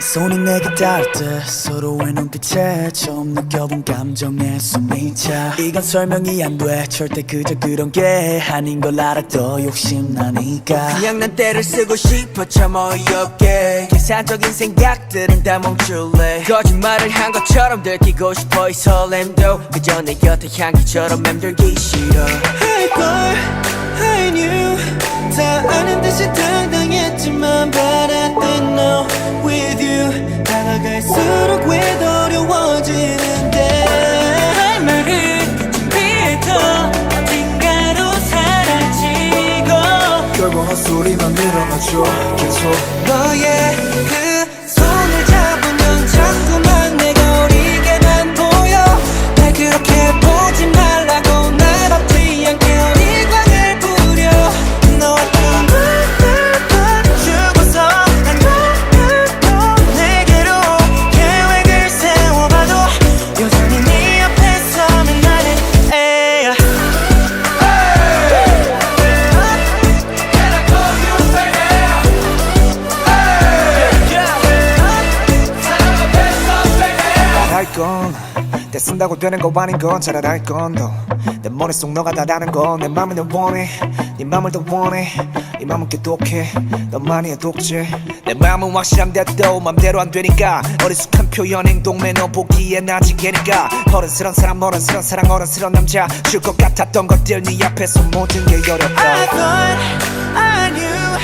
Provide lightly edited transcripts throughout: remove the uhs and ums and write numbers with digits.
손이 내게 닿을 때 서로의 눈빛에 처음 느껴본 감정에 숨이 차. 이건 설명이 안 돼 절대 그저 그런 게 아닌 걸 알아도 욕심나니까 그냥 난 때를 쓰고 싶어 참 어이없게 계산적인 생각들은 다 멈출래. 거짓말을 한 것처럼 들키고 싶어 이 설렘도 그저 내 곁에 향기처럼 맴돌기 싫어. I thought I knew 다 아는 듯이 당당했지만 But I didn't know with you 다가갈수록 왜 더 어려워지는데 할 말을 준비해도 어딘가로 사라지고 결국 헛소리만 늘어나죠 계속 너의 그 손을 잡으면 자꾸만 내가 어리게만 보여 날 그렇게 보지 말라고 날 없지 않게 어리광을 부려 너와 또 죽어서 한 번을 또 내게로 계획을 세워봐도 여전히 네 옆에 서면 나는 애야. 건 때 쓴다고 되는 거 아닌 건 잘 알걸 건 내 머릿속 너가 다라는 건 내 맘을 더 원해 네 맘을 더 원해 이 맘은 괴독해 너만이 독재 내 맘은 확실한데도 맘대로 안 되니까 어리숙한 표현 행동 매너 보기엔 아직 애니까 어른스런 사람 어른스런 사랑 어른스런 남자 줄 것 같았던 것들 네 앞에서 모든 게 어렵다. I thought I knew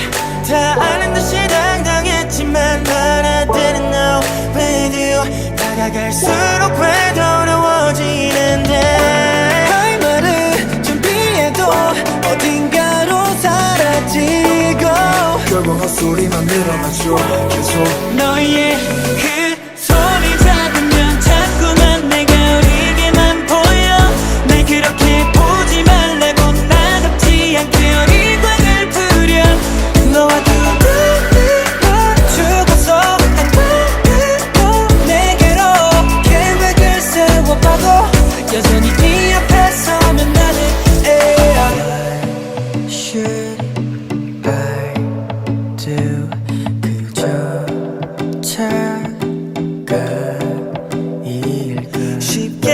다 아는 듯이 당당했지만 But I didn't know with you 다가갈수록 왜 더 어려워지는데 할 말을 준비해도 어딘가로 사라지고 결국 헛소리만 늘어나죠 계속 너의 그 손이 잡으면 자꾸만 내가 어리게만 보여 날 그렇게 보지 말라고 나답지 않게 어리광을 부려 너와 두고는 죽어서 한 번을 또 내게로 계획을 세워봐도 여전히 네 앞에 서면 나는 애야. Should I do 그저 착각일까 쉽게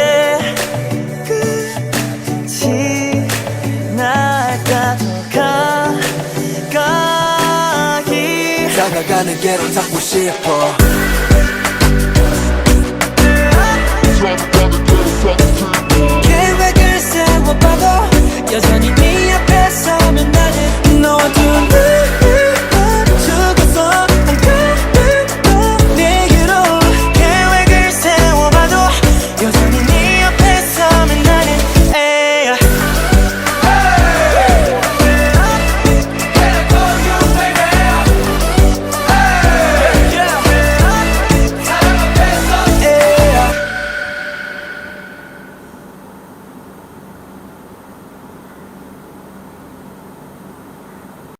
끝이 날까 더 가까이 다가가는 게로 잡고 싶어 계획을 세워봐도 여전히 네 앞에 서면 나는 너와 둘